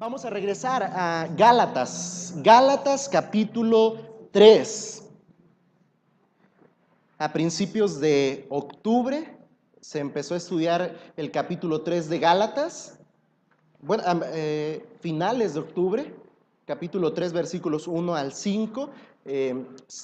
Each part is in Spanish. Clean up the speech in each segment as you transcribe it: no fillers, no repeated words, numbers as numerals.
Vamos a regresar a Gálatas, Gálatas capítulo 3. A principios de octubre se empezó a estudiar el capítulo 3 de Gálatas. Bueno, finales de octubre, capítulo 3, versículos 1 al 5.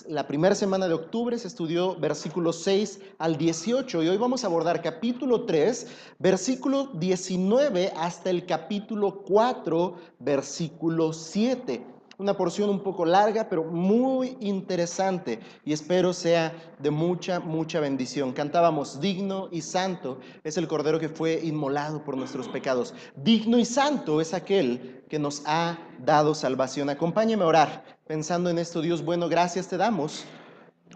La primera semana de octubre se estudió versículos 6 al 18 y hoy vamos a abordar capítulo 3, versículo 19 hasta el capítulo 4, versículo 7. Una porción un poco larga, pero muy interesante y espero sea de mucha bendición. Cantábamos: digno y santo es el Cordero que fue inmolado por nuestros pecados. Digno y santo es aquel que nos ha dado salvación. Acompáñeme a orar pensando en esto. Dios bueno, gracias te damos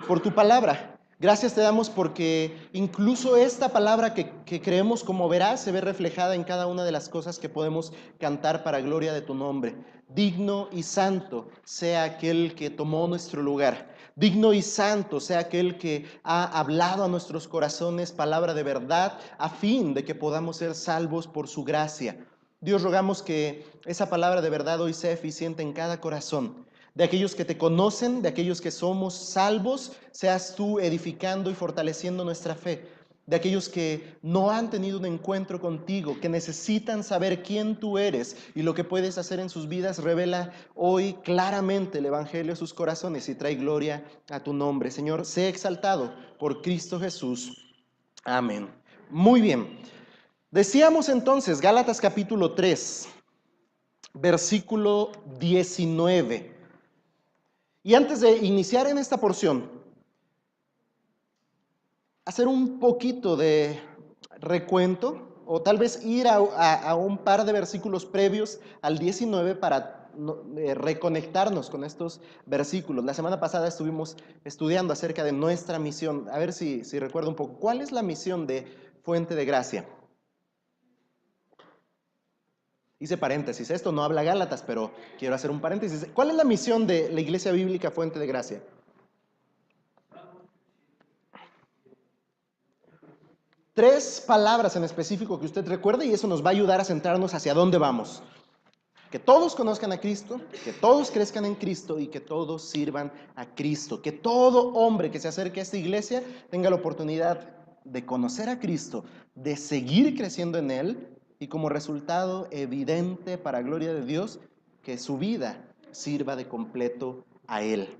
por tu palabra. Gracias te damos porque incluso esta palabra que creemos como veraz se ve reflejada en cada una de las cosas que podemos cantar para gloria de tu nombre. Digno y santo sea aquel que tomó nuestro lugar. Digno y santo sea aquel que ha hablado a nuestros corazones palabra de verdad a fin de que podamos ser salvos por su gracia. Dios, rogamos que esa palabra de verdad hoy sea eficiente en cada corazón. De aquellos que te conocen, de aquellos que somos salvos, seas tú edificando y fortaleciendo nuestra fe. De aquellos que no han tenido un encuentro contigo, que necesitan saber quién tú eres y lo que puedes hacer en sus vidas, revela hoy claramente el Evangelio a sus corazones y trae gloria a tu nombre. Señor, sé exaltado por Cristo Jesús. Amén. Muy bien. Decíamos entonces, Gálatas capítulo 3, versículo 19. Y antes de iniciar en esta porción, hacer un poquito de recuento, o tal vez ir a un par de versículos previos al 19 para reconectarnos con estos versículos. La semana pasada estuvimos estudiando acerca de nuestra misión. A ver si recuerdo un poco. ¿Cuál es la misión de Fuente de Gracia? Hice paréntesis, esto no habla Gálatas, pero quiero hacer un paréntesis. ¿Cuál es la misión de la Iglesia Bíblica Fuente de Gracia? Tres palabras en específico que usted recuerde y eso nos va a ayudar a centrarnos hacia dónde vamos. Que todos conozcan a Cristo, que todos crezcan en Cristo y que todos sirvan a Cristo. Que todo hombre que se acerque a esta iglesia tenga la oportunidad de conocer a Cristo, de seguir creciendo en Él y como resultado evidente para gloria de Dios, que su vida sirva de completo a Él.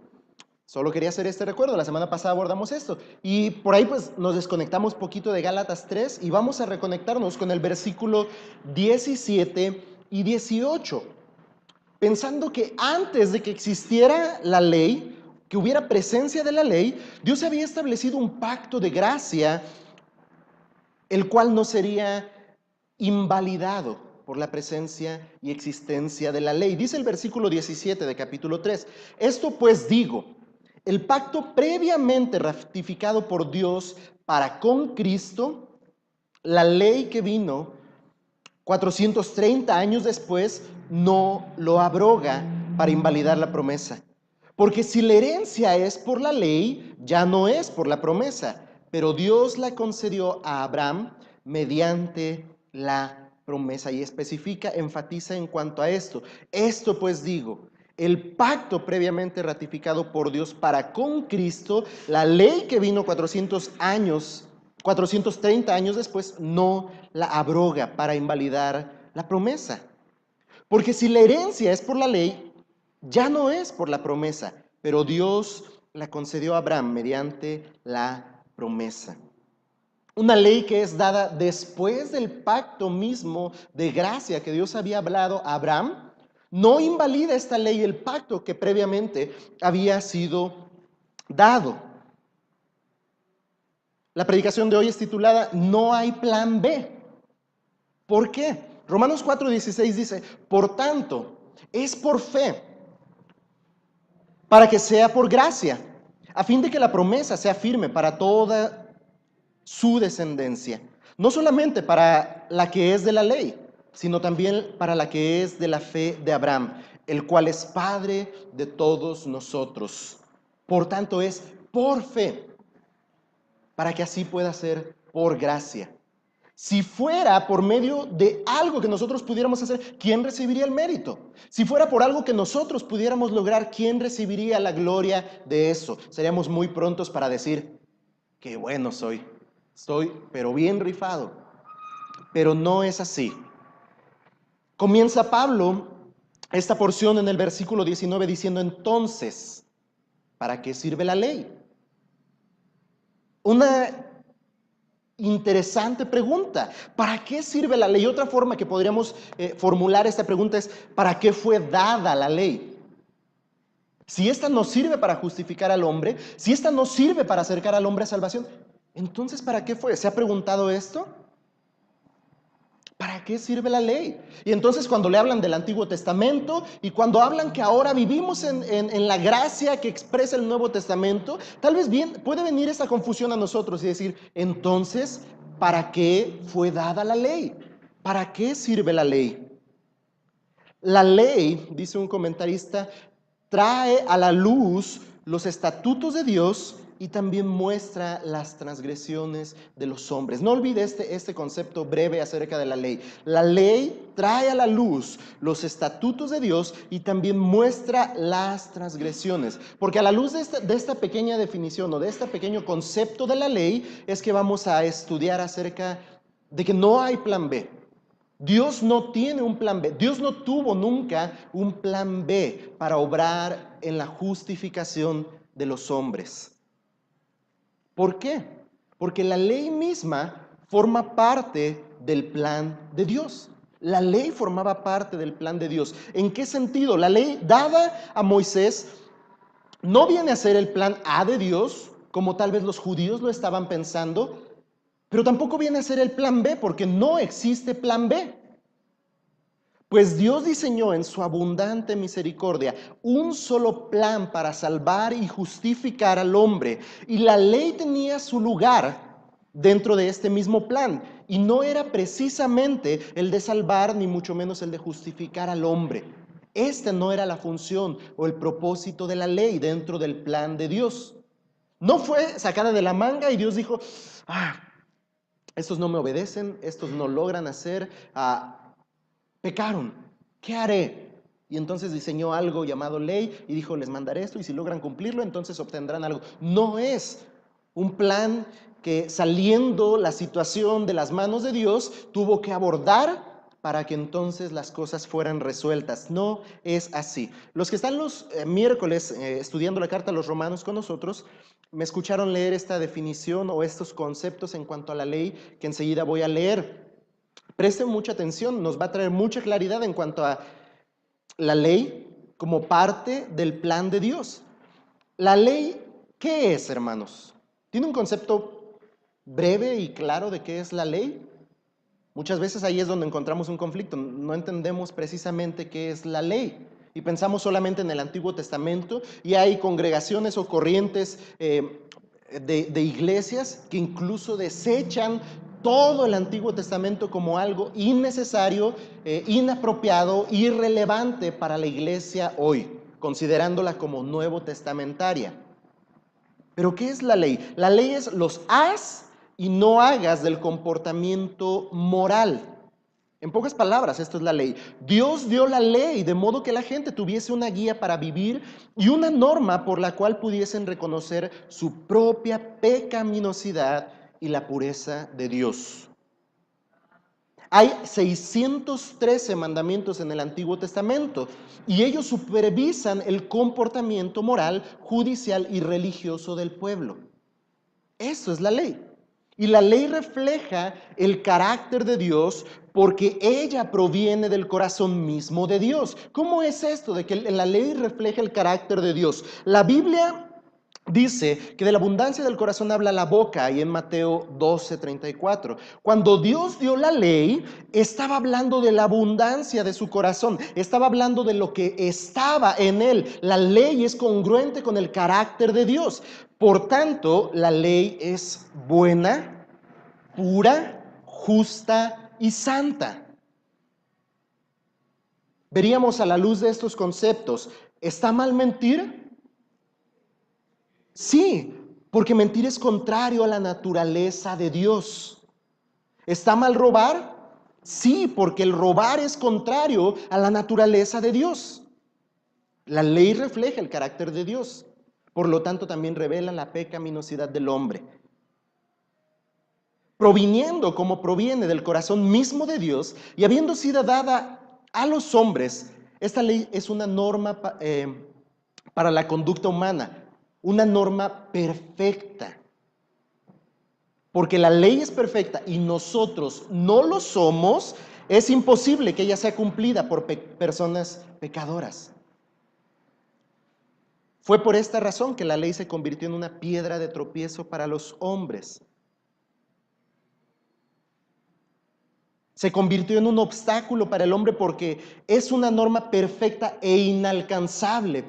Solo quería hacer este recuerdo, la semana pasada abordamos esto y por ahí pues nos desconectamos poquito de Gálatas 3 y vamos a reconectarnos con el versículo 17 y 18, pensando que antes de que existiera la ley, que hubiera presencia de la ley, Dios había establecido un pacto de gracia, el cual no sería invalidado por la presencia y existencia de la ley. Dice el versículo 17 de capítulo 3, esto pues digo, el pacto previamente ratificado por Dios para con Cristo, la ley que vino 430 años después, no lo abroga para invalidar la promesa. Porque si la herencia es por la ley, ya no es por la promesa, pero Dios la concedió a Abraham mediante la promesa y especifica, enfatiza en cuanto a esto. Esto pues digo, el pacto previamente ratificado por Dios para con Cristo, la ley que vino 430 años después, no la abroga para invalidar la promesa. Porque si la herencia es por la ley, ya no es por la promesa, pero Dios la concedió a Abraham mediante la promesa. Una ley que es dada después del pacto mismo de gracia que Dios había hablado a Abraham, no invalida esta ley el pacto que previamente había sido dado. La predicación de hoy es titulada No hay plan B. ¿Por qué? Romanos 4:16 dice, por tanto, es por fe, para que sea por gracia, a fin de que la promesa sea firme para toda su descendencia, no solamente para la que es de la ley, sino también para la que es de la fe de Abraham, el cual es Padre de todos nosotros. Por tanto, es por fe, para que así pueda ser por gracia. Si fuera por medio de algo que nosotros pudiéramos hacer, ¿quién recibiría el mérito? Si fuera por algo que nosotros pudiéramos lograr, ¿quién recibiría la gloria de eso? Seríamos muy prontos para decir, qué bueno soy, pero bien rifado. Pero no es así. Comienza Pablo esta porción en el versículo 19 diciendo, entonces, ¿para qué sirve la ley? Una interesante pregunta. ¿Para qué sirve la ley? Otra forma que podríamos formular esta pregunta es, ¿para qué fue dada la ley? Si esta no sirve para justificar al hombre, si esta no sirve para acercar al hombre a salvación, entonces ¿para qué fue? ¿Se ha preguntado esto? ¿Para qué sirve la ley? Y entonces cuando le hablan del Antiguo Testamento y cuando hablan que ahora vivimos en la gracia que expresa el Nuevo Testamento, tal vez bien puede venir esa confusión a nosotros y decir, entonces, ¿para qué fue dada la ley? ¿Para qué sirve la ley? La ley, dice un comentarista, trae a la luz los estatutos de Dios y también muestra las transgresiones de los hombres. No olvide este concepto breve acerca de la ley. La ley trae a la luz los estatutos de Dios y también muestra las transgresiones. Porque a la luz de esta pequeña definición o de este pequeño concepto de la ley es que vamos a estudiar acerca de que no hay plan B. Dios no tiene un plan B. Dios no tuvo nunca un plan B para obrar en la justificación de los hombres. ¿Por qué? Porque la ley misma forma parte del plan de Dios. La ley formaba parte del plan de Dios. ¿En qué sentido? La ley dada a Moisés no viene a ser el plan A de Dios, como tal vez los judíos lo estaban pensando, pero tampoco viene a ser el plan B, porque no existe plan B. Pues Dios diseñó en su abundante misericordia un solo plan para salvar y justificar al hombre. Y la ley tenía su lugar dentro de este mismo plan. Y no era precisamente el de salvar, ni mucho menos el de justificar al hombre. Esta no era la función o el propósito de la ley dentro del plan de Dios. No fue sacada de la manga y Dios dijo, estos no me obedecen, estos no logran hacer, pecaron, ¿qué haré? Y entonces diseñó algo llamado ley y dijo, les mandaré esto y si logran cumplirlo, entonces obtendrán algo. No es un plan que saliendo la situación de las manos de Dios tuvo que abordar para que entonces las cosas fueran resueltas. No es así. Los que están los miércoles estudiando la carta a los romanos con nosotros, me escucharon leer esta definición o estos conceptos en cuanto a la ley que enseguida voy a leer. Presten mucha atención, nos va a traer mucha claridad en cuanto a la ley como parte del plan de Dios. La ley, ¿qué es, hermanos? ¿Tiene un concepto breve y claro de qué es la ley? Muchas veces ahí es donde encontramos un conflicto. No entendemos precisamente qué es la ley y pensamos solamente en el Antiguo Testamento y hay congregaciones o corrientes de iglesias que incluso desechan todo el Antiguo Testamento como algo innecesario, inapropiado, irrelevante para la iglesia hoy, considerándola como nuevo testamentaria. Pero ¿qué es la ley? La ley es los haz y no hagas del comportamiento moral. En pocas palabras, esto es la ley. Dios dio la ley de modo que la gente tuviese una guía para vivir y una norma por la cual pudiesen reconocer su propia pecaminosidad y la pureza de Dios. Hay 613 mandamientos en el Antiguo Testamento y ellos supervisan el comportamiento moral, judicial y religioso del pueblo. Eso es la ley. Y la ley refleja el carácter de Dios porque ella proviene del corazón mismo de Dios. ¿Cómo es esto de que la ley refleja el carácter de Dios? La Biblia dice que de la abundancia del corazón habla la boca, y en Mateo 12:34. Cuando Dios dio la ley, estaba hablando de la abundancia de su corazón, estaba hablando de lo que estaba en él. La ley es congruente con el carácter de Dios. Por tanto, la ley es buena, pura, justa y santa. Veríamos a la luz de estos conceptos, ¿está mal mentir? Sí, porque mentir es contrario a la naturaleza de Dios. ¿Está mal robar? Sí, porque el robar es contrario a la naturaleza de Dios. La ley refleja el carácter de Dios. Por lo tanto, también revela la pecaminosidad del hombre. Proviniendo como proviene del corazón mismo de Dios y habiendo sido dada a los hombres, esta ley es una norma para la conducta humana, una norma perfecta. Porque la ley es perfecta y nosotros no lo somos, es imposible que ella sea cumplida por personas pecadoras. Fue por esta razón que la ley se convirtió en una piedra de tropiezo para los hombres. Se convirtió en un obstáculo para el hombre porque es una norma perfecta e inalcanzable.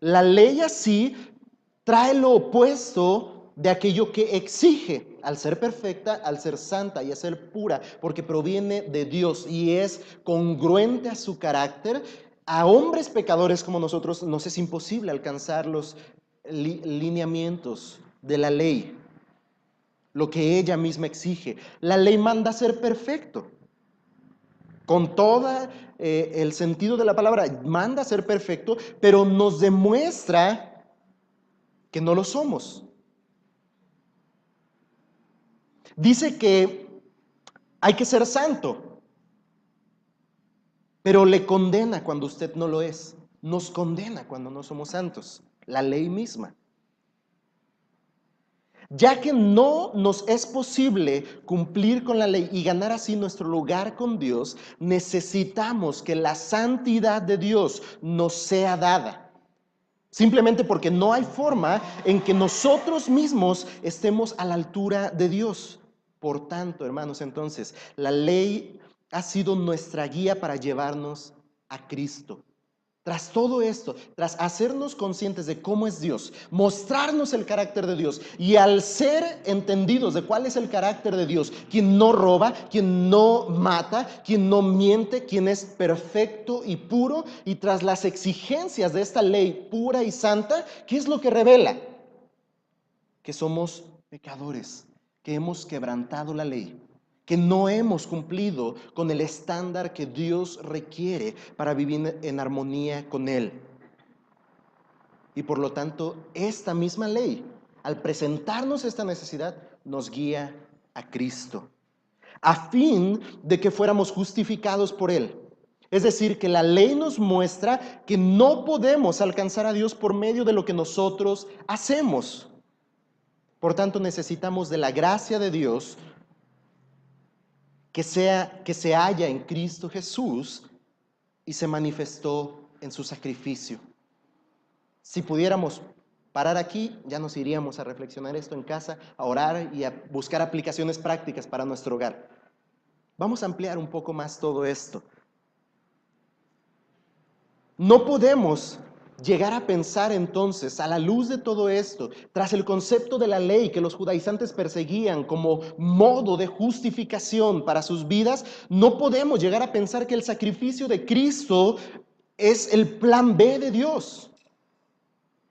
La ley así trae lo opuesto de aquello que exige, al ser perfecta, al ser santa y a ser pura, porque proviene de Dios y es congruente a su carácter. A hombres pecadores como nosotros nos es imposible alcanzar los lineamientos de la ley, lo que ella misma exige. La ley manda ser perfecto. Con todo el sentido de la palabra, manda ser perfecto, pero nos demuestra que no lo somos. Dice que hay que ser santo, pero le condena cuando usted no lo es. Nos condena cuando no somos santos, la ley misma. Ya que no nos es posible cumplir con la ley y ganar así nuestro lugar con Dios, necesitamos que la santidad de Dios nos sea dada. Simplemente porque no hay forma en que nosotros mismos estemos a la altura de Dios. Por tanto, hermanos, entonces, la ley ha sido nuestra guía para llevarnos a Cristo. Tras todo esto, tras hacernos conscientes de cómo es Dios, mostrarnos el carácter de Dios y al ser entendidos de cuál es el carácter de Dios, quien no roba, quien no mata, quien no miente, quien es perfecto y puro, y tras las exigencias de esta ley pura y santa, ¿qué es lo que revela? Que somos pecadores, que hemos quebrantado la ley, que no hemos cumplido con el estándar que Dios requiere para vivir en armonía con Él. Y por lo tanto, esta misma ley, al presentarnos esta necesidad, nos guía a Cristo, a fin de que fuéramos justificados por Él. Es decir, que la ley nos muestra que no podemos alcanzar a Dios por medio de lo que nosotros hacemos. Por tanto, necesitamos de la gracia de Dios que se halla en Cristo Jesús y se manifestó en su sacrificio. Si pudiéramos parar aquí, ya nos iríamos a reflexionar esto en casa, a orar y a buscar aplicaciones prácticas para nuestro hogar. Vamos a ampliar un poco más todo esto. No podemos llegar a pensar entonces, a la luz de todo esto, tras el concepto de la ley que los judaizantes perseguían como modo de justificación para sus vidas, no podemos llegar a pensar que el sacrificio de Cristo es el plan B de Dios.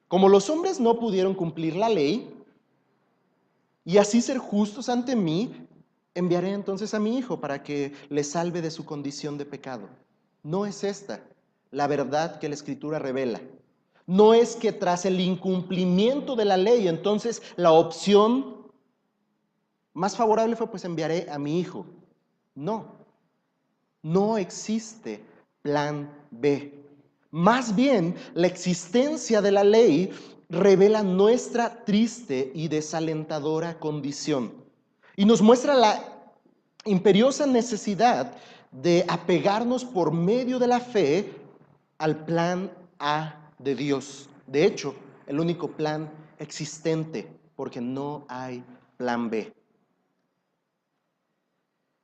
Como los hombres no pudieron cumplir la ley y así ser justos ante mí, enviaré entonces a mi Hijo para que les salve de su condición de pecado. No es esta la verdad que la Escritura revela. No es que tras el incumplimiento de la ley, entonces la opción más favorable fue pues enviaré a mi Hijo. No existe plan B. Más bien, la existencia de la ley revela nuestra triste y desalentadora condición y nos muestra la imperiosa necesidad de apegarnos por medio de la fe al plan A de Dios. De hecho, el único plan existente, porque no hay plan B.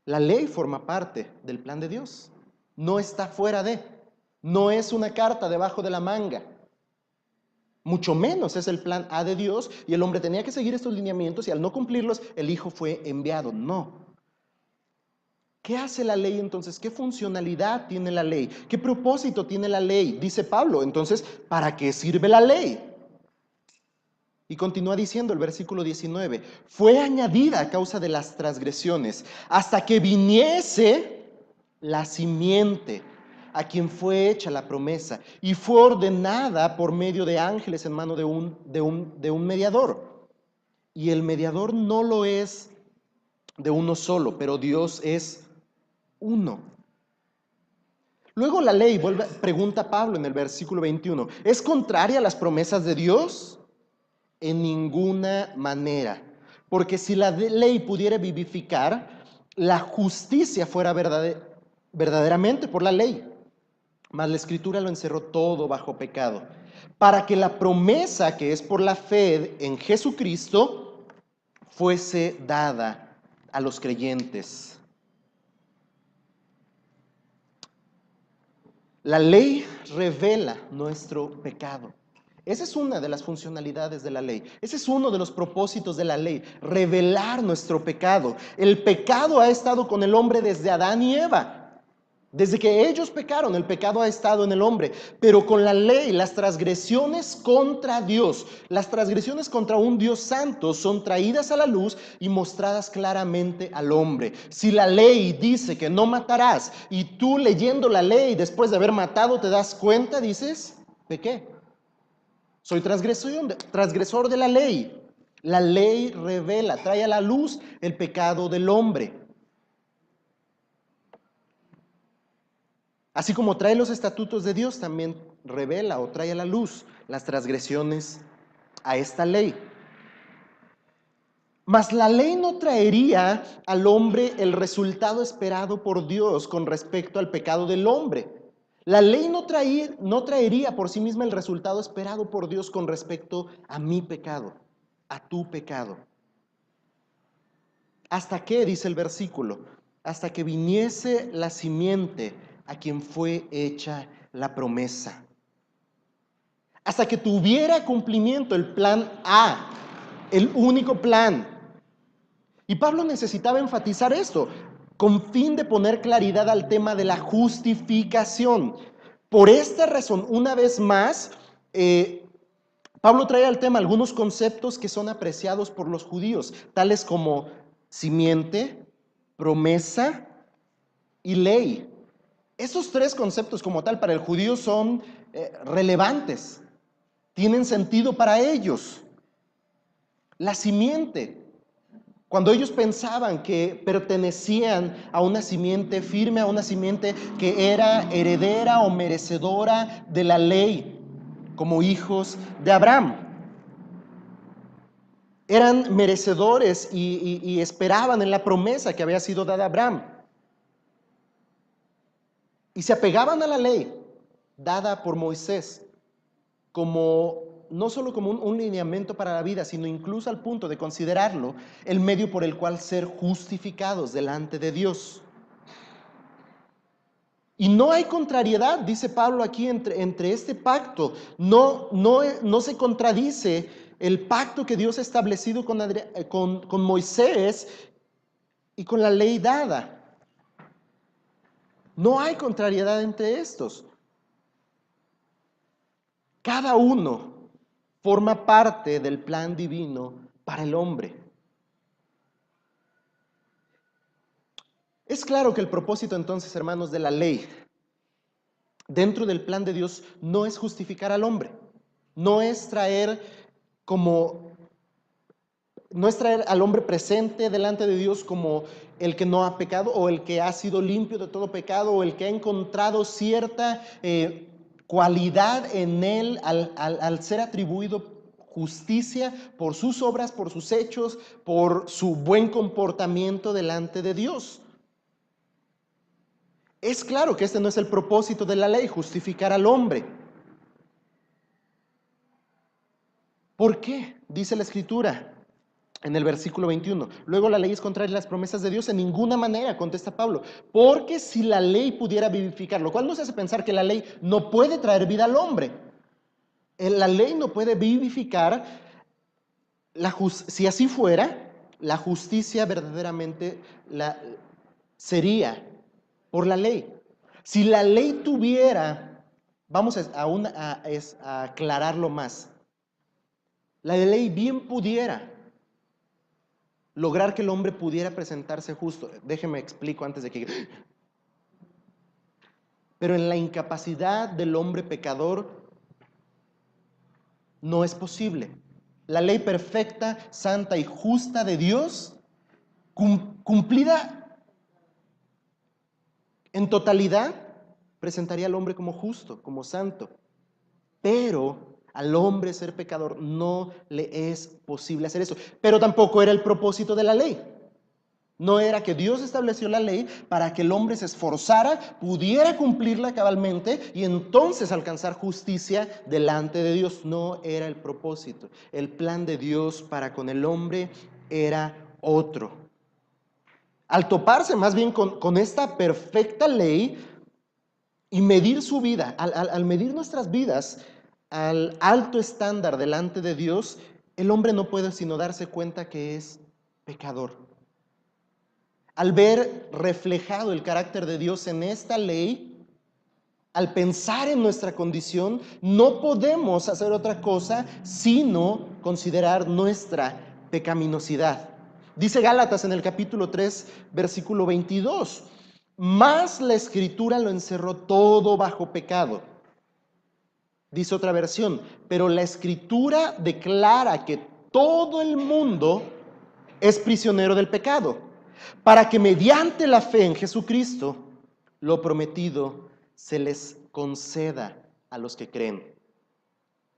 La ley forma parte del plan de Dios. No está fuera de. No es una carta debajo de la manga. Mucho menos es el plan A de Dios y el hombre tenía que seguir estos lineamientos y al no cumplirlos, el Hijo fue enviado. No. ¿Qué hace la ley entonces? ¿Qué funcionalidad tiene la ley? ¿Qué propósito tiene la ley? Dice Pablo, entonces, ¿para qué sirve la ley? Y continúa diciendo el versículo 19, fue añadida a causa de las transgresiones, hasta que viniese la simiente, a quien fue hecha la promesa, y fue ordenada por medio de ángeles en mano de un mediador. Y el mediador no lo es de uno solo, pero Dios es uno. Luego la ley, pregunta Pablo en el versículo 21, ¿es contraria a las promesas de Dios? En ninguna manera. Porque si la ley pudiera vivificar, la justicia fuera verdaderamente por la ley. Mas la Escritura lo encerró todo bajo pecado, para que la promesa que es por la fe en Jesucristo fuese dada a los creyentes. La ley revela nuestro pecado. Esa es una de las funcionalidades de la ley. Ese es uno de los propósitos de la ley, revelar nuestro pecado. El pecado ha estado con el hombre desde Adán y Eva. Desde que ellos pecaron, el pecado ha estado en el hombre. Pero con la ley, las transgresiones contra Dios, las transgresiones contra un Dios santo son traídas a la luz y mostradas claramente al hombre. Si la ley dice que no matarás y tú leyendo la ley después de haber matado te das cuenta, dices, pequé. Soy transgresor de la ley. La ley revela, trae a la luz el pecado del hombre. Así como trae los estatutos de Dios, también revela o trae a la luz las transgresiones a esta ley. Mas la ley no traería al hombre el resultado esperado por Dios con respecto al pecado del hombre. La ley no traería por sí misma el resultado esperado por Dios con respecto a mi pecado, a tu pecado. ¿Hasta qué? Dice el versículo. Hasta que viniese la simiente a quien fue hecha la promesa. Hasta que tuviera cumplimiento el plan A, el único plan. Y Pablo necesitaba enfatizar esto con fin de poner claridad al tema de la justificación. Por esta razón, una vez más, Pablo trae al tema algunos conceptos que son apreciados por los judíos, tales como simiente, promesa y ley. Estos tres conceptos como tal para el judío son relevantes, tienen sentido para ellos. La simiente. Cuando ellos pensaban que pertenecían a una simiente firme, a una simiente que era heredera o merecedora de la ley, como hijos de Abraham. Eran merecedores y esperaban en la promesa que había sido dada a Abraham. Y se apegaban a la ley dada por Moisés como no solo como un lineamiento para la vida, sino incluso al punto de considerarlo el medio por el cual ser justificados delante de Dios. Y no hay contrariedad, dice Pablo aquí, entre este pacto. No se contradice el pacto que Dios ha establecido con Moisés y con la ley dada. No hay contrariedad entre estos. Cada uno forma parte del plan divino para el hombre. Es claro que el propósito entonces, hermanos, de la ley dentro del plan de Dios no es justificar al hombre, no es traer al hombre presente delante de Dios como el que no ha pecado o el que ha sido limpio de todo pecado o el que ha encontrado cierta cualidad en él al ser atribuido justicia por sus obras, por sus hechos, por su buen comportamiento delante de Dios. Es claro que este no es el propósito de la ley, justificar al hombre. ¿Por qué? Dice la Escritura en el versículo 21. Luego la ley es contraria a las promesas de Dios en ninguna manera, contesta Pablo. Porque si la ley pudiera vivificar, lo cual nos hace pensar que la ley no puede traer vida al hombre. La ley no puede vivificar, si así fuera, la justicia verdaderamente sería por la ley. Si la ley tuviera, vamos a aclararlo más. La ley bien pudiera lograr que el hombre pudiera presentarse justo. Déjeme explico antes de que... Pero en la incapacidad del hombre pecador no es posible. La ley perfecta, santa y justa de Dios, cumplida en totalidad, presentaría al hombre como justo, como santo. Pero al hombre ser pecador no le es posible hacer eso. Pero tampoco era el propósito de la ley. No era que Dios estableció la ley para que el hombre se esforzara, pudiera cumplirla cabalmente y entonces alcanzar justicia delante de Dios. No era el propósito. El plan de Dios para con el hombre era otro. Al toparse más bien con esta perfecta ley y medir su vida, al medir nuestras vidas al alto estándar delante de Dios, el hombre no puede sino darse cuenta que es pecador. Al ver reflejado el carácter de Dios en esta ley, al pensar en nuestra condición, no podemos hacer otra cosa sino considerar nuestra pecaminosidad. Dice Gálatas en el capítulo 3, versículo 22, mas la Escritura lo encerró todo bajo pecado. Dice otra versión, pero la Escritura declara que todo el mundo es prisionero del pecado, para que mediante la fe en Jesucristo, lo prometido se les conceda a los que creen.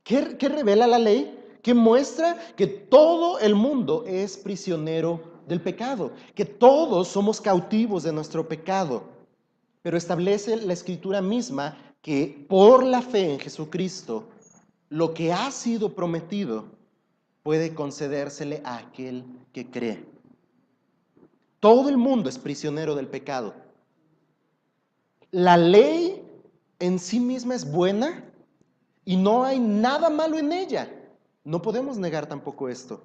¿Qué revela la ley? Que muestra que todo el mundo es prisionero del pecado, que todos somos cautivos de nuestro pecado. Pero establece la Escritura misma que por la fe en Jesucristo, lo que ha sido prometido puede concedérsele a aquel que cree. Todo el mundo es prisionero del pecado. La ley en sí misma es buena y no hay nada malo en ella. No podemos negar tampoco esto.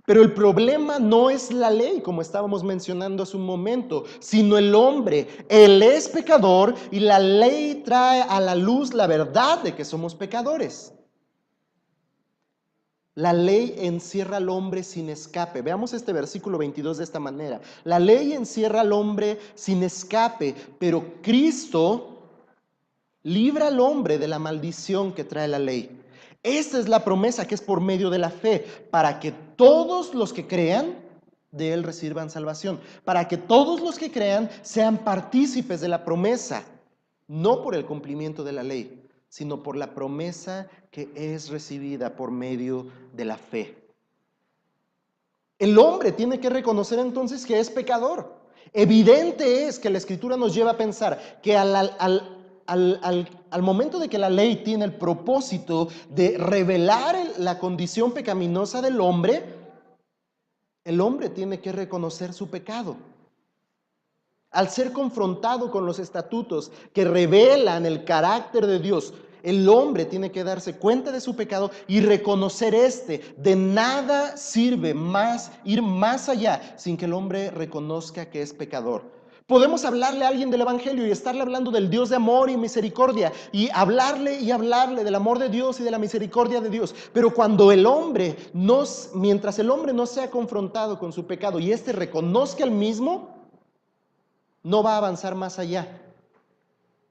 Pero el problema no es la ley, como estábamos mencionando hace un momento, sino el hombre. Él es pecador y la ley trae a la luz la verdad de que somos pecadores. La ley encierra al hombre sin escape. Veamos este versículo 22 de esta manera. La ley encierra al hombre sin escape, pero Cristo libra al hombre de la maldición que trae la ley. Esta es la promesa que es por medio de la fe, para que todos los que crean de Él reciban salvación, para que todos los que crean sean partícipes de la promesa, no por el cumplimiento de la ley, sino por la promesa que es recibida por medio de la fe. El hombre tiene que reconocer entonces que es pecador. Evidente es que la Escritura nos lleva a pensar que al momento de que la ley tiene el propósito de revelar la condición pecaminosa del hombre, el hombre tiene que reconocer su pecado. Al ser confrontado con los estatutos que revelan el carácter de Dios, el hombre tiene que darse cuenta de su pecado y reconocer este. De nada sirve ir más allá sin que el hombre reconozca que es pecador. Podemos hablarle a alguien del evangelio y estarle hablando del Dios de amor y misericordia y hablarle del amor de Dios y de la misericordia de Dios. Pero mientras el hombre no sea confrontado con su pecado y éste reconozca el mismo, no va a avanzar más allá,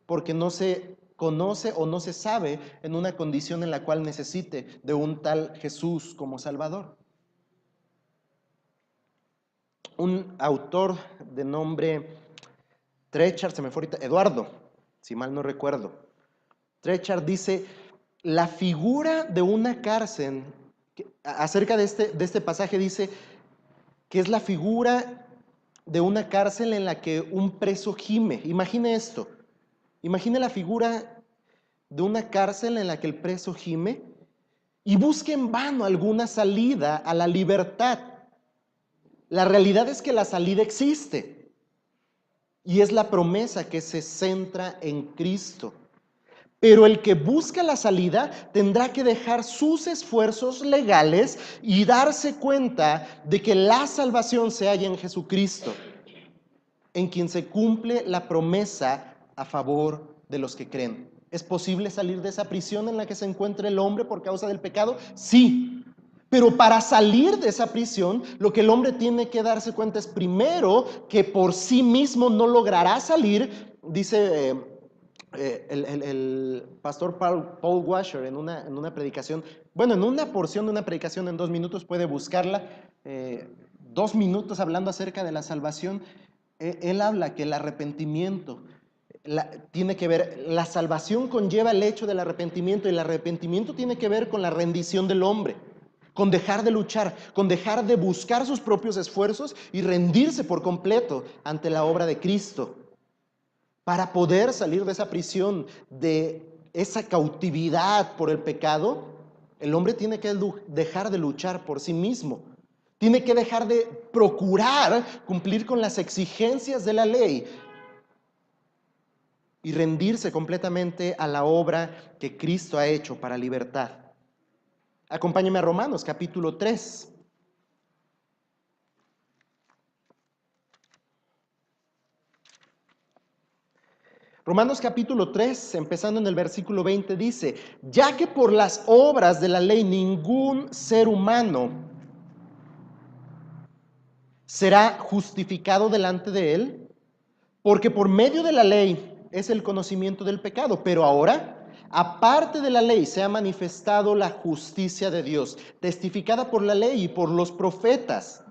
porque no se conoce o no se sabe en una condición en la cual necesite de un tal Jesús como Salvador. Un autor de nombre Trechard, se me fue ahorita, Eduardo, si mal no recuerdo. Trechard dice, la figura de una cárcel, acerca de este pasaje dice que es la figura de una cárcel en la que un preso gime. Imagine esto. Imagine la figura de una cárcel en la que el preso gime y busca en vano alguna salida a la libertad. La realidad es que la salida existe y es la promesa que se centra en Cristo. Pero el que busca la salida tendrá que dejar sus esfuerzos legales y darse cuenta de que la salvación se halla en Jesucristo, en quien se cumple la promesa a favor de los que creen. ¿Es posible salir de esa prisión en la que se encuentra el hombre por causa del pecado? Sí, Pero para salir de esa prisión, lo que el hombre tiene que darse cuenta es primero que por sí mismo no logrará salir, dice el pastor Paul Washer en una predicación, bueno, en una porción de una predicación en 2 minutos, puede buscarla, 2 minutos hablando acerca de la salvación. Él habla que el arrepentimiento tiene que ver, la salvación conlleva el hecho del arrepentimiento, y el arrepentimiento tiene que ver con la rendición del hombre, con dejar de luchar, con dejar de buscar sus propios esfuerzos y rendirse por completo ante la obra de Cristo. Para poder salir de esa prisión, de esa cautividad por el pecado, el hombre tiene que dejar de luchar por sí mismo. Tiene que dejar de procurar cumplir con las exigencias de la ley y rendirse completamente a la obra que Cristo ha hecho para libertad. Acompáñeme a Romanos capítulo 3. Romanos capítulo 3, empezando en el versículo 20, dice: ya que por las obras de la ley ningún ser humano será justificado delante de él, porque por medio de la ley es el conocimiento del pecado, pero ahora, aparte de la ley, se ha manifestado la justicia de Dios, testificada por la ley y por los profetas.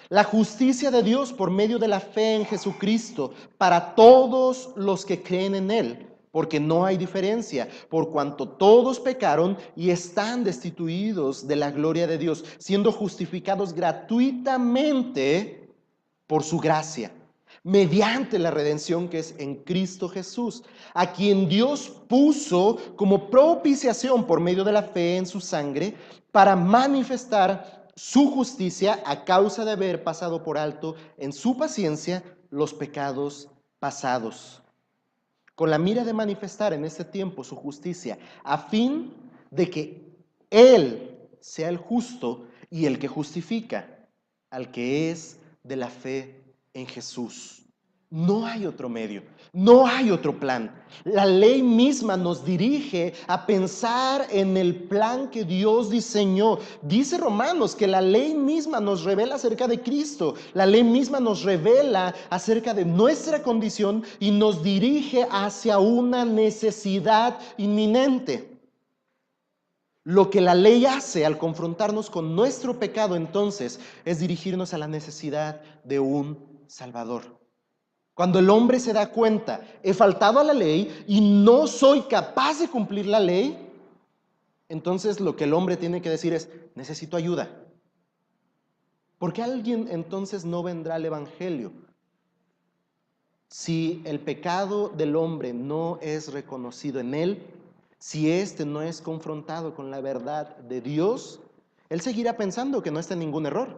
La justicia de Dios por medio de la fe en Jesucristo para todos los que creen en Él, porque no hay diferencia, por cuanto todos pecaron y están destituidos de la gloria de Dios, siendo justificados gratuitamente por su gracia, mediante la redención que es en Cristo Jesús, a quien Dios puso como propiciación por medio de la fe en su sangre, para manifestar su justicia a causa de haber pasado por alto en su paciencia los pecados pasados, con la mira de manifestar en este tiempo su justicia, a fin de que Él sea el justo y el que justifica al que es de la fe en Jesús. No hay otro medio, no hay otro plan. La ley misma nos dirige a pensar en el plan que Dios diseñó. Dice Romanos que la ley misma nos revela acerca de Cristo. La ley misma nos revela acerca de nuestra condición y nos dirige hacia una necesidad inminente. Lo que la ley hace al confrontarnos con nuestro pecado, entonces, es dirigirnos a la necesidad de un Salvador. Cuando el hombre se da cuenta, he faltado a la ley y no soy capaz de cumplir la ley, entonces lo que el hombre tiene que decir es: necesito ayuda. ¿Por qué alguien entonces no vendrá al Evangelio? Si el pecado del hombre no es reconocido en él, si éste no es confrontado con la verdad de Dios, él seguirá pensando que no está en ningún error.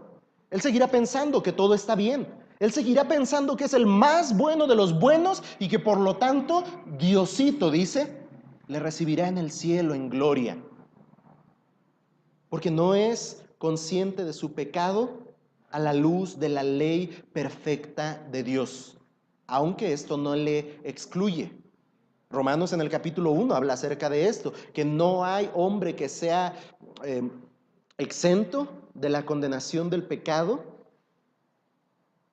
Él seguirá pensando que todo está bien. Él seguirá pensando que es el más bueno de los buenos y que por lo tanto Diosito, dice, le recibirá en el cielo en gloria. Porque no es consciente de su pecado a la luz de la ley perfecta de Dios, aunque esto no le excluye. Romanos en el capítulo 1 habla acerca de esto, que no hay hombre que sea exento de la condenación del pecado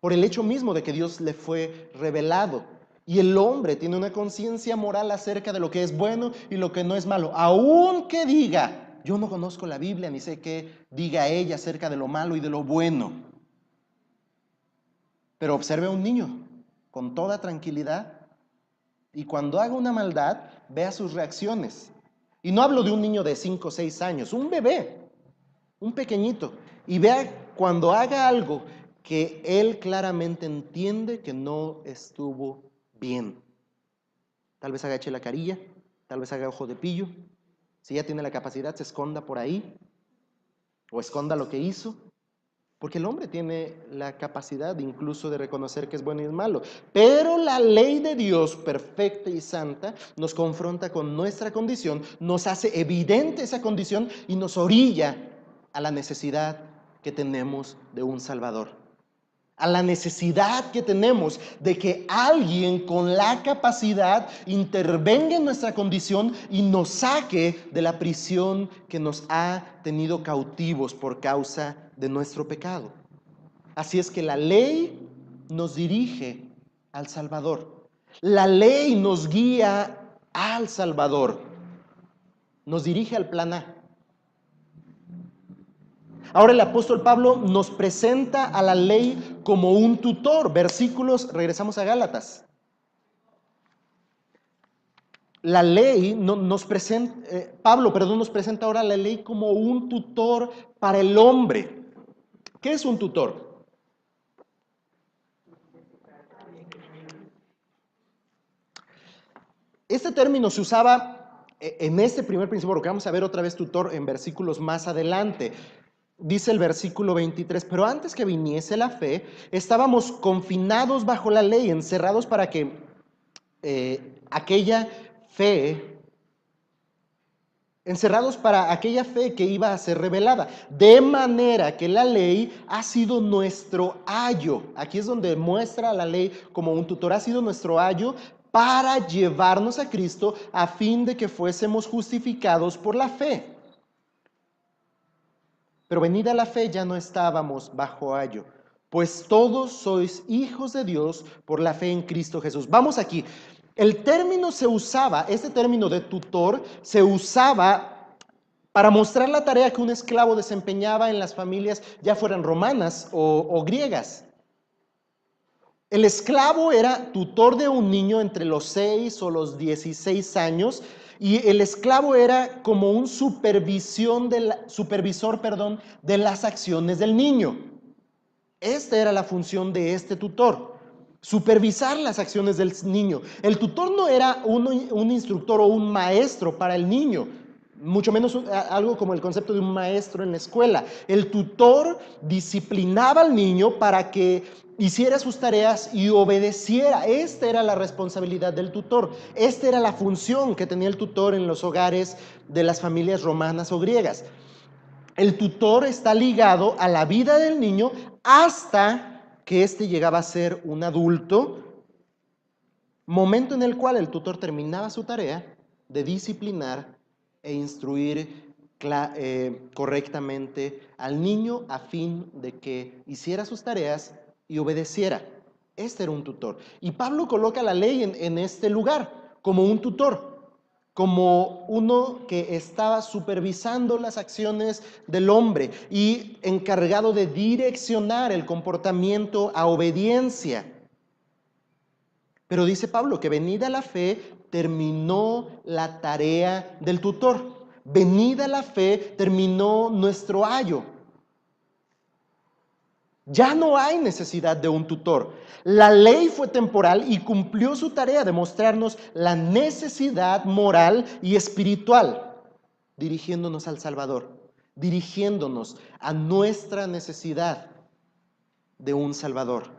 por el hecho mismo de que Dios le fue revelado. Y el hombre tiene una conciencia moral acerca de lo que es bueno y lo que no es malo, aunque diga: yo no conozco la Biblia ni sé qué diga ella acerca de lo malo y de lo bueno. Pero observe a un niño con toda tranquilidad, y cuando haga una maldad, vea sus reacciones. Y no hablo de un niño de 5 o 6 años, un bebé, un pequeñito, y vea cuando haga algo que él claramente entiende que no estuvo bien. Tal vez agache la carilla, tal vez haga ojo de pillo. Si ya tiene la capacidad, se esconda por ahí, o esconda lo que hizo. Porque el hombre tiene la capacidad incluso de reconocer que es bueno y es malo. Pero la ley de Dios, perfecta y santa, nos confronta con nuestra condición, nos hace evidente esa condición y nos orilla a la necesidad que tenemos de un Salvador. a la necesidad que tenemos de que alguien con la capacidad intervenga en nuestra condición y nos saque de la prisión que nos ha tenido cautivos por causa de nuestro pecado. Así es que la ley nos dirige al Salvador. La ley nos guía al Salvador. Nos dirige al plan A. Ahora el apóstol Pablo nos presenta a la ley como un tutor. Versículos, regresamos a Gálatas. La ley nos presenta, Pablo, nos presenta ahora la ley como un tutor para el hombre. ¿Qué es un tutor? Este término se usaba en este primer principio, porque vamos a ver otra vez tutor en versículos más adelante. Dice el versículo 23, pero antes que viniese la fe, estábamos confinados bajo la ley, encerrados para que aquella fe que iba a ser revelada. De manera que la ley ha sido nuestro ayo. Aquí es donde muestra la ley como un tutor. Ha sido nuestro ayo para llevarnos a Cristo a fin de que fuésemos justificados por la fe. Pero venida la fe ya no estábamos bajo ayo, pues todos sois hijos de Dios por la fe en Cristo Jesús. Vamos aquí. El término se usaba, este término de tutor, se usaba para mostrar la tarea que un esclavo desempeñaba en las familias, ya fueran romanas o griegas. El esclavo era tutor de un niño entre los 6 o los 16 años, y el esclavo era como un supervisor de las acciones del niño. Esta era la función de este tutor, supervisar las acciones del niño. El tutor no era un instructor o un maestro para el niño, mucho menos algo como el concepto de un maestro en la escuela. El tutor disciplinaba al niño para que hiciera sus tareas y obedeciera. Esta era la responsabilidad del tutor. Esta era la función que tenía el tutor en los hogares de las familias romanas o griegas. El tutor está ligado a la vida del niño hasta que éste llegaba a ser un adulto, momento en el cual el tutor terminaba su tarea de disciplinar e instruir correctamente al niño a fin de que hiciera sus tareas y obedeciera. Este era un tutor. Y Pablo coloca la ley en este lugar como un tutor, como uno que estaba supervisando las acciones del hombre y encargado de direccionar el comportamiento a obediencia. Pero dice Pablo que venida la fe terminó la tarea del tutor. Venida la fe terminó nuestro ayo. Ya no hay necesidad de un tutor. La ley fue temporal y cumplió su tarea de mostrarnos la necesidad moral y espiritual, dirigiéndonos al Salvador, dirigiéndonos a nuestra necesidad de un Salvador.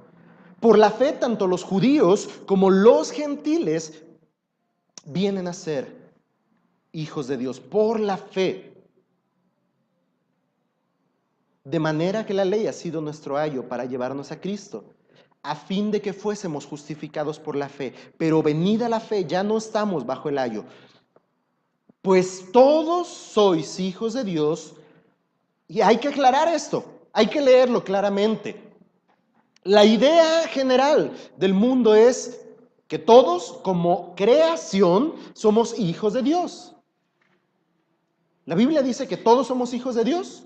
Por la fe, tanto los judíos como los gentiles vienen a ser hijos de Dios, por la fe. De manera que la ley ha sido nuestro ayo para llevarnos a Cristo, a fin de que fuésemos justificados por la fe. Pero venida la fe, ya no estamos bajo el ayo. Pues todos sois hijos de Dios, y hay que aclarar esto, hay que leerlo claramente. La idea general del mundo es que todos, como creación, somos hijos de Dios. ¿La Biblia dice que todos somos hijos de Dios?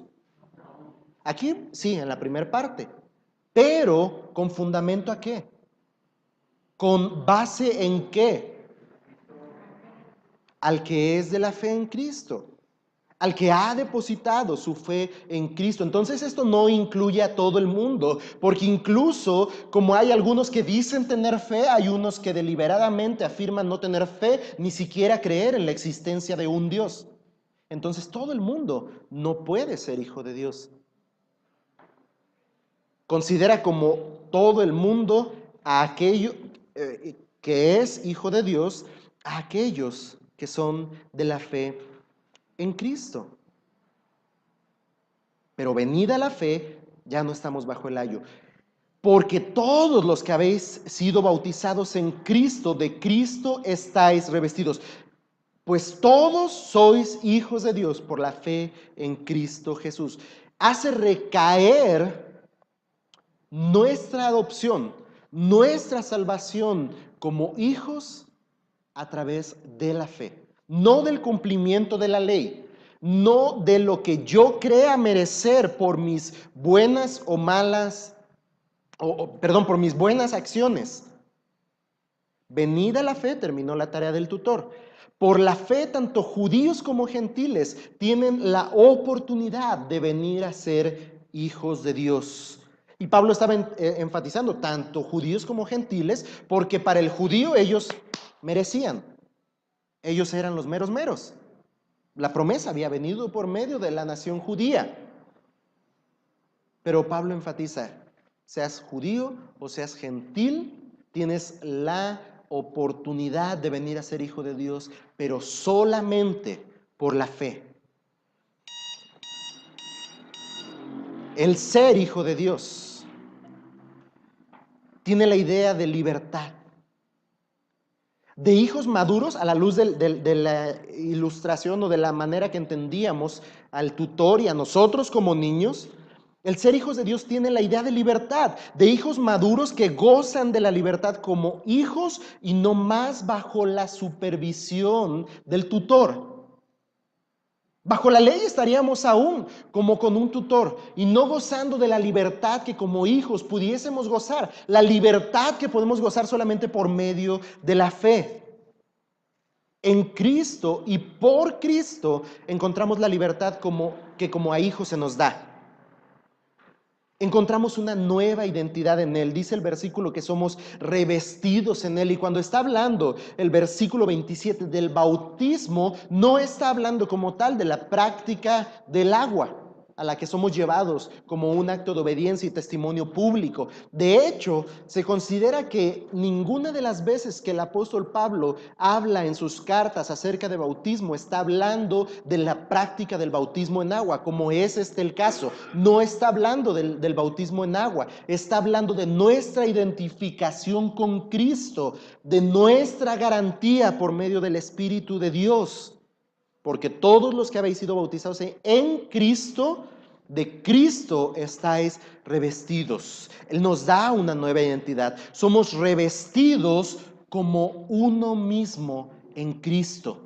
Aquí sí, en la primera parte. Pero, ¿con fundamento a qué? ¿Con base en qué? Al que es de la fe en Cristo, al que ha depositado su fe en Cristo. Entonces esto no incluye a todo el mundo, porque incluso como hay algunos que dicen tener fe, hay unos que deliberadamente afirman no tener fe, ni siquiera creer en la existencia de un Dios. Entonces todo el mundo no puede ser hijo de Dios. Considera como todo el mundo a aquello que es hijo de Dios, a aquellos que son de la fe en Cristo. Pero venida la fe, ya no estamos bajo el ayo. Porque todos los que habéis sido bautizados en Cristo, de Cristo estáis revestidos. Pues todos sois hijos de Dios por la fe en Cristo Jesús. Hace recaer nuestra adopción, nuestra salvación como hijos a través de la fe. No del cumplimiento de la ley, no de lo que yo crea merecer por mis buenas o malas, por mis buenas acciones. Venida la fe, terminó la tarea del tutor. Por la fe, tanto judíos como gentiles tienen la oportunidad de venir a ser hijos de Dios. Y Pablo estaba enfatizando tanto judíos como gentiles, porque para el judío ellos merecían. Ellos eran los meros meros. La promesa había venido por medio de la nación judía. Pero Pablo enfatiza, seas judío o seas gentil, tienes la oportunidad de venir a ser hijo de Dios, pero solamente por la fe. El ser hijo de Dios tiene la idea de libertad. De hijos maduros, a la luz de la ilustración o de la manera que entendíamos al tutor y a nosotros como niños, el ser hijos de Dios tiene la idea de libertad, de hijos maduros que gozan de la libertad como hijos y no más bajo la supervisión del tutor. Bajo la ley estaríamos aún como con un tutor y no gozando de la libertad que como hijos pudiésemos gozar, la libertad que podemos gozar solamente por medio de la fe. En Cristo y por Cristo encontramos la libertad que como a hijos se nos da. Encontramos una nueva identidad en Él. Dice el versículo que somos revestidos en Él. Y cuando está hablando el versículo 27 del bautismo, no está hablando como tal de la práctica del agua a la que somos llevados como un acto de obediencia y testimonio público. De hecho, se considera que ninguna de las veces que el apóstol Pablo habla en sus cartas acerca de bautismo está hablando de la práctica del bautismo en agua, como es el caso. No está hablando del bautismo en agua, está hablando de nuestra identificación con Cristo, de nuestra garantía por medio del Espíritu de Dios. Porque todos los que habéis sido bautizados en Cristo, de Cristo estáis revestidos. Él nos da una nueva identidad. Somos revestidos como uno mismo en Cristo.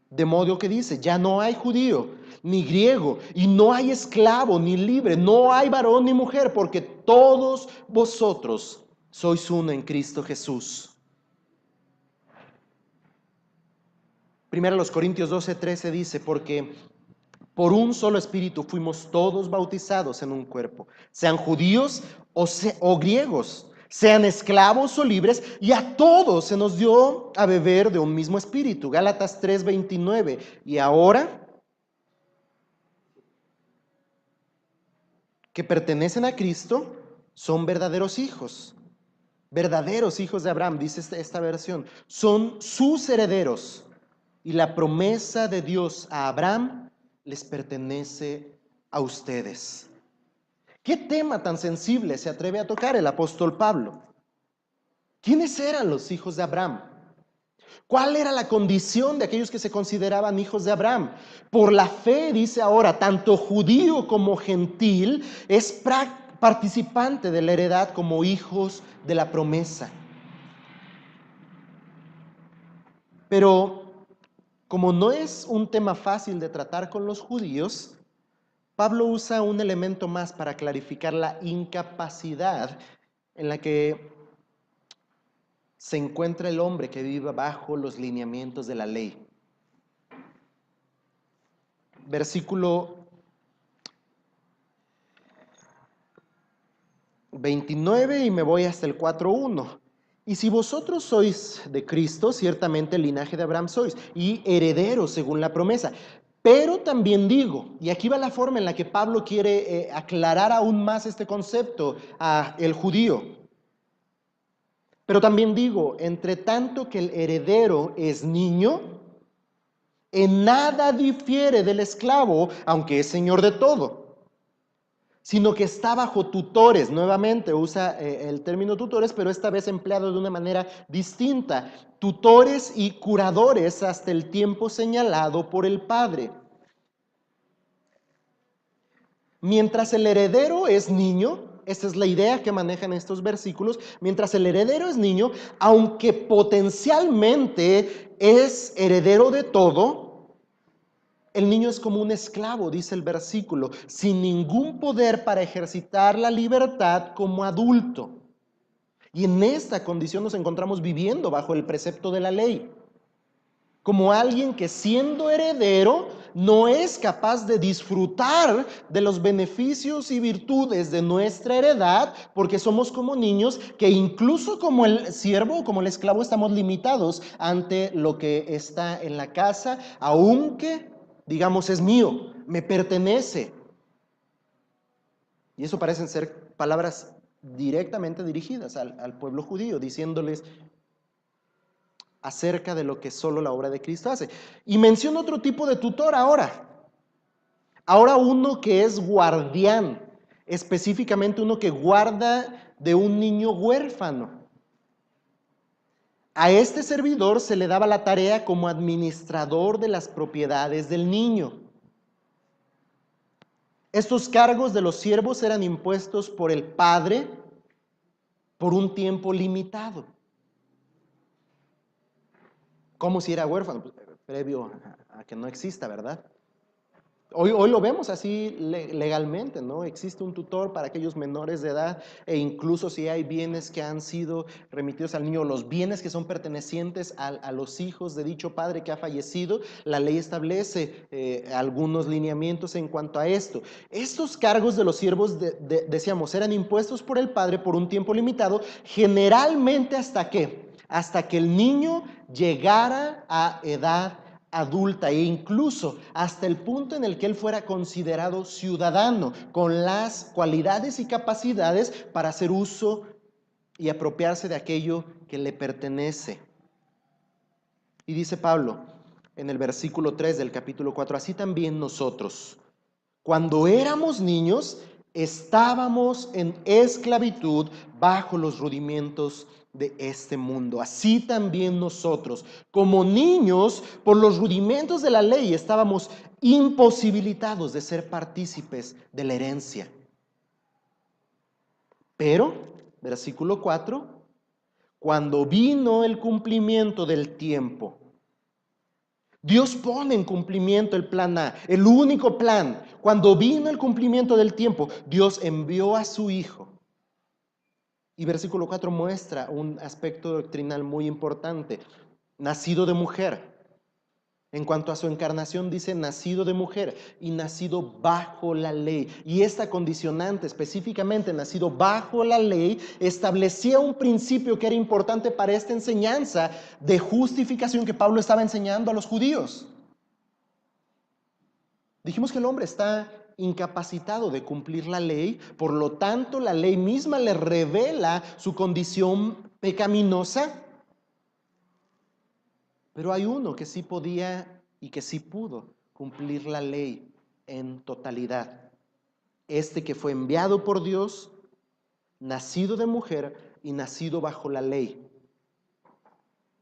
De modo que dice, ya no hay judío ni griego, y no hay esclavo ni libre, no hay varón ni mujer, porque todos vosotros sois uno en Cristo Jesús. 1 Corintios 12:13 dice, porque por un solo espíritu fuimos todos bautizados en un cuerpo, sean judíos o griegos, sean esclavos o libres, y a todos se nos dio a beber de un mismo espíritu. Gálatas 3:29. Y ahora que pertenecen a Cristo, son verdaderos hijos de Abraham, dice esta versión, son sus herederos. Y la promesa de Dios a Abraham les pertenece a ustedes. ¿Qué tema tan sensible se atreve a tocar el apóstol Pablo? ¿Quiénes eran los hijos de Abraham? ¿Cuál era la condición de aquellos que se consideraban hijos de Abraham? Por la fe, dice ahora, tanto judío como gentil es participante de la heredad como hijos de la promesa. Pero como no es un tema fácil de tratar con los judíos, Pablo usa un elemento más para clarificar la incapacidad en la que se encuentra el hombre que vive bajo los lineamientos de la ley. Versículo 29 y me voy hasta el 4:1. Y si vosotros sois de Cristo, ciertamente el linaje de Abraham sois, y herederos según la promesa. Pero también digo, y aquí va la forma en la que Pablo quiere aclarar aún más este concepto a el judío. Pero también digo, entre tanto que el heredero es niño, en nada difiere del esclavo, aunque es señor de todo, sino que está bajo tutores. Nuevamente usa el término tutores, pero esta vez empleado de una manera distinta. Tutores y curadores hasta el tiempo señalado por el Padre. Mientras el heredero es niño, esta es la idea que manejan estos versículos, mientras el heredero es niño, aunque potencialmente es heredero de todo, el niño es como un esclavo, dice el versículo, sin ningún poder para ejercitar la libertad como adulto. Y en esta condición nos encontramos viviendo bajo el precepto de la ley, como alguien que siendo heredero no es capaz de disfrutar de los beneficios y virtudes de nuestra heredad, porque somos como niños que incluso como el siervo o como el esclavo estamos limitados ante lo que está en la casa, aunque digamos es mío, me pertenece. Y eso parecen ser palabras directamente dirigidas al pueblo judío, diciéndoles acerca de lo que solo la obra de Cristo hace. Y menciona otro tipo de tutor ahora. Ahora uno que es guardián, específicamente uno que guarda de un niño huérfano. A este servidor se le daba la tarea como administrador de las propiedades del niño. Estos cargos de los siervos eran impuestos por el padre por un tiempo limitado. ¿Cómo si era huérfano? Pues, previo a que no exista, ¿verdad? Hoy lo vemos así legalmente, ¿no? Existe un tutor para aquellos menores de edad e incluso si hay bienes que han sido remitidos al niño, los bienes que son pertenecientes a los hijos de dicho padre que ha fallecido, la ley establece algunos lineamientos en cuanto a esto. Estos cargos de los siervos, decíamos, eran impuestos por el padre por un tiempo limitado, generalmente ¿hasta qué? Hasta que el niño llegara a edad adulta e incluso hasta el punto en el que él fuera considerado ciudadano con las cualidades y capacidades para hacer uso y apropiarse de aquello que le pertenece. Y dice Pablo en el versículo 3 del capítulo 4, así también nosotros, cuando éramos niños, estábamos en esclavitud bajo los rudimentos de este mundo. Así también nosotros, como niños, por los rudimentos de la ley, estábamos imposibilitados de ser partícipes de la herencia. Pero, versículo 4, cuando vino el cumplimiento del tiempo, Dios pone en cumplimiento el plan A, el único plan. Cuando vino el cumplimiento del tiempo, Dios envió a su Hijo. Y versículo 4 muestra un aspecto doctrinal muy importante. Nacido de mujer. En cuanto a su encarnación dice nacido de mujer y nacido bajo la ley. Y esta condicionante, específicamente nacido bajo la ley, establecía un principio que era importante para esta enseñanza de justificación que Pablo estaba enseñando a los judíos. Dijimos que el hombre está incapacitado de cumplir la ley, por lo tanto la ley misma le revela su condición pecaminosa. Pero hay uno que sí podía y que sí pudo cumplir la ley en totalidad. Este que fue enviado por Dios, nacido de mujer y nacido bajo la ley.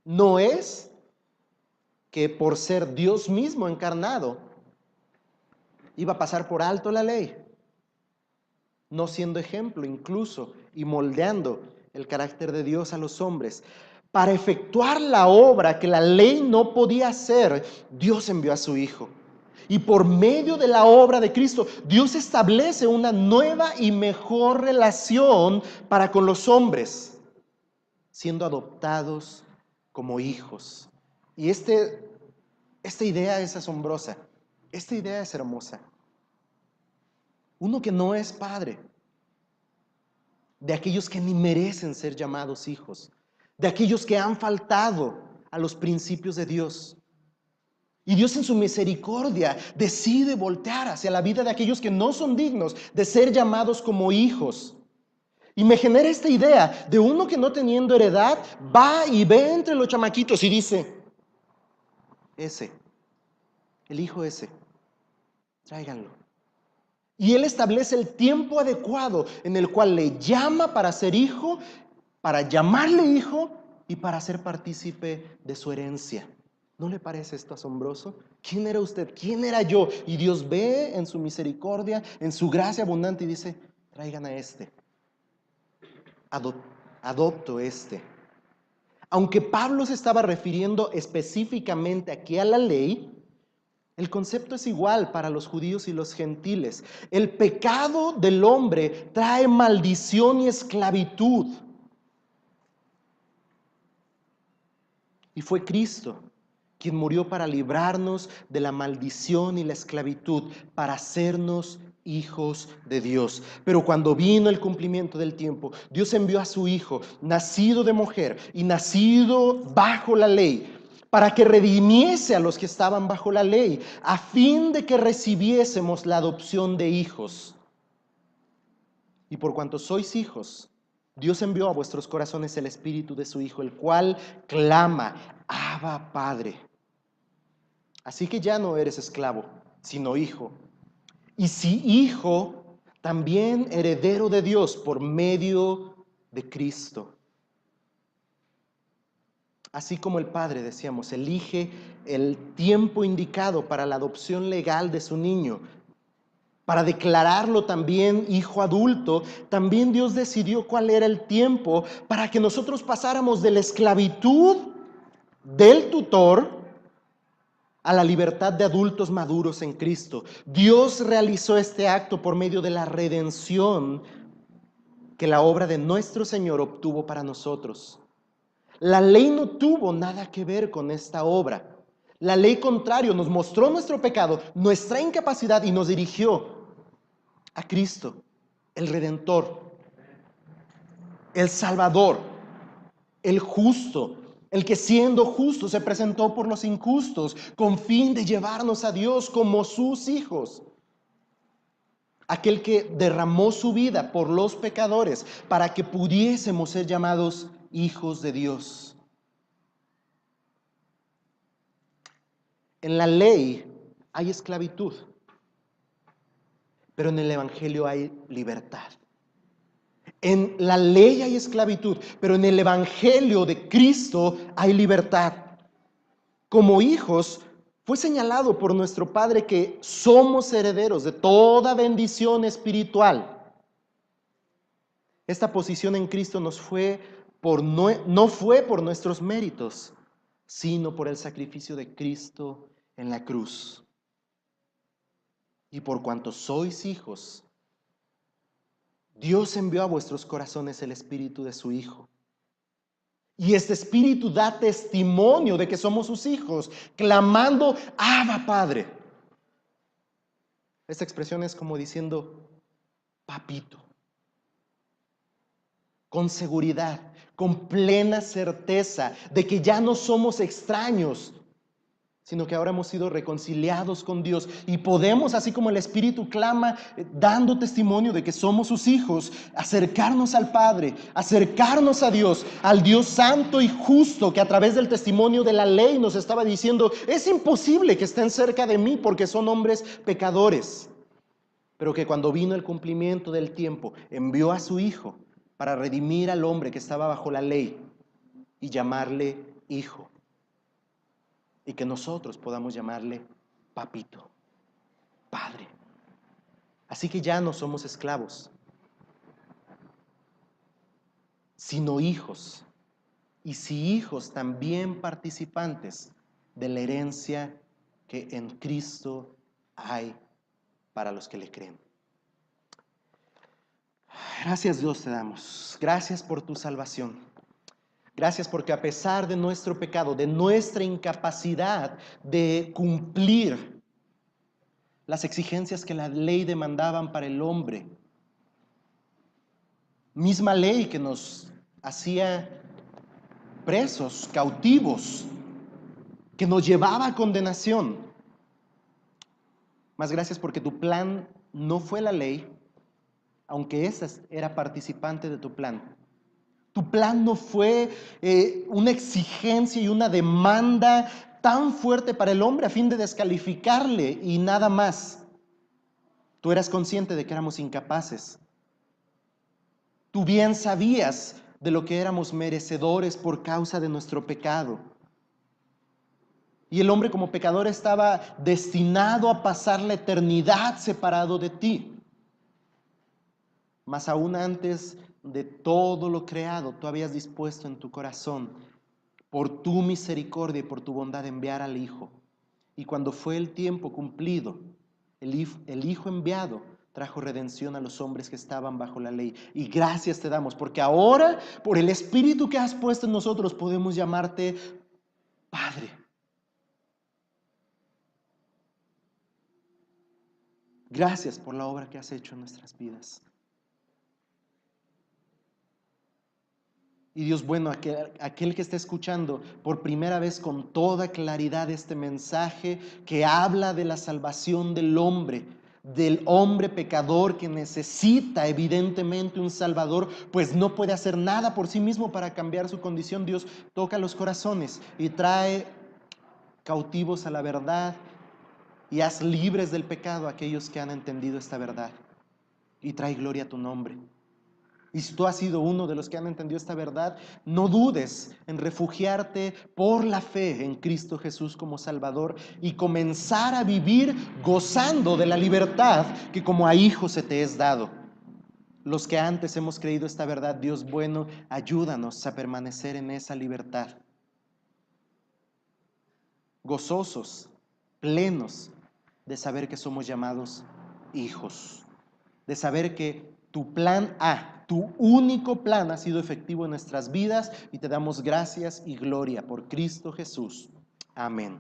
No es que por ser Dios mismo encarnado, iba a pasar por alto la ley, no siendo ejemplo incluso y moldeando el carácter de Dios a los hombres. Para efectuar la obra que la ley no podía hacer, Dios envió a su Hijo. Y por medio de la obra de Cristo, Dios establece una nueva y mejor relación para con los hombres, siendo adoptados como hijos. Y esta idea es asombrosa, esta idea es hermosa. Uno que no es padre, de aquellos que ni merecen ser llamados hijos, de aquellos que han faltado a los principios de Dios. Y Dios en su misericordia decide voltear hacia la vida de aquellos que no son dignos de ser llamados como hijos. Y me genera esta idea de uno que no teniendo heredad va y ve entre los chamaquitos y dice, ese, el hijo ese, tráiganlo. Y Él establece el tiempo adecuado en el cual le llama para ser hijo, para llamarle hijo y para ser partícipe de su herencia. ¿No le parece esto asombroso? ¿Quién era usted? ¿Quién era yo? Y Dios ve en su misericordia, en su gracia abundante y dice, traigan a este. Adopto este. Aunque Pablo se estaba refiriendo específicamente aquí a la ley, el concepto es igual para los judíos y los gentiles. El pecado del hombre trae maldición y esclavitud. Y fue Cristo quien murió para librarnos de la maldición y la esclavitud, para hacernos hijos de Dios. Pero cuando vino el cumplimiento del tiempo, Dios envió a su Hijo, nacido de mujer y nacido bajo la ley, para que redimiese a los que estaban bajo la ley, a fin de que recibiésemos la adopción de hijos. Y por cuanto sois hijos, Dios envió a vuestros corazones el Espíritu de su Hijo, el cual clama, Abba, Padre. Así que ya no eres esclavo, sino hijo. Y si hijo, también heredero de Dios por medio de Cristo. Así como el Padre, decíamos, elige el tiempo indicado para la adopción legal de su niño, para declararlo también hijo adulto, también Dios decidió cuál era el tiempo para que nosotros pasáramos de la esclavitud del tutor a la libertad de adultos maduros en Cristo. Dios realizó este acto por medio de la redención que la obra de nuestro Señor obtuvo para nosotros. La ley no tuvo nada que ver con esta obra. La ley, contrario, nos mostró nuestro pecado, nuestra incapacidad y nos dirigió a Cristo, el Redentor, el Salvador, el justo, el que siendo justo se presentó por los injustos con fin de llevarnos a Dios como sus hijos. Aquel que derramó su vida por los pecadores para que pudiésemos ser llamados hijos de Dios. En la ley hay esclavitud, pero en el Evangelio hay libertad. En la ley hay esclavitud, pero en el Evangelio de Cristo hay libertad. Como hijos, fue señalado por nuestro Padre que somos herederos de toda bendición espiritual. Esta posición en Cristo no fue por nuestros méritos, sino por el sacrificio de Cristo en la cruz. Y por cuanto sois hijos, Dios envió a vuestros corazones el Espíritu de su Hijo. Y este Espíritu da testimonio de que somos sus hijos, clamando, Abba, Padre. Esta expresión es como diciendo, papito. Con seguridad, con plena certeza de que ya no somos extraños, sino que ahora hemos sido reconciliados con Dios y podemos, así como el Espíritu clama, dando testimonio de que somos sus hijos, acercarnos al Padre, acercarnos a Dios, al Dios santo y justo que a través del testimonio de la ley nos estaba diciendo, es imposible que estén cerca de mí porque son hombres pecadores, pero que cuando vino el cumplimiento del tiempo, envió a su Hijo para redimir al hombre que estaba bajo la ley y llamarle hijo. Y que nosotros podamos llamarle papito, padre. Así que ya no somos esclavos, sino hijos. Y si hijos, también participantes de la herencia que en Cristo hay para los que le creen. Gracias, Dios, te damos. Gracias por tu salvación. Gracias porque a pesar de nuestro pecado, de nuestra incapacidad de cumplir las exigencias que la ley demandaban para el hombre, misma ley que nos hacía presos, cautivos, que nos llevaba a condenación. Más gracias porque tu plan no fue la ley, aunque esa era participante de tu plan. Tu plan no fue una exigencia y una demanda tan fuerte para el hombre a fin de descalificarle y nada más. Tú eras consciente de que éramos incapaces. Tú bien sabías de lo que éramos merecedores por causa de nuestro pecado. Y el hombre como pecador estaba destinado a pasar la eternidad separado de ti. Mas aún antes de todo lo creado, tú habías dispuesto en tu corazón, por tu misericordia y por tu bondad, enviar al Hijo. Y cuando fue el tiempo cumplido, el Hijo enviado trajo redención a los hombres que estaban bajo la ley. Y gracias te damos, porque ahora, por el Espíritu que has puesto en nosotros, podemos llamarte Padre. Gracias por la obra que has hecho en nuestras vidas. Y Dios bueno, aquel que está escuchando por primera vez con toda claridad este mensaje que habla de la salvación del hombre pecador que necesita evidentemente un Salvador, pues no puede hacer nada por sí mismo para cambiar su condición. Dios toca los corazones y trae cautivos a la verdad y haz libres del pecado a aquellos que han entendido esta verdad. Y trae gloria a tu nombre. Y si tú has sido uno de los que han entendido esta verdad, no dudes en refugiarte por la fe en Cristo Jesús como Salvador y comenzar a vivir gozando de la libertad que como a hijos se te es dado. Los que antes hemos creído esta verdad, Dios bueno, ayúdanos a permanecer en esa libertad. Gozosos, plenos de saber que somos llamados hijos. De saber que tu plan A, tu único plan ha sido efectivo en nuestras vidas y te damos gracias y gloria por Cristo Jesús. Amén.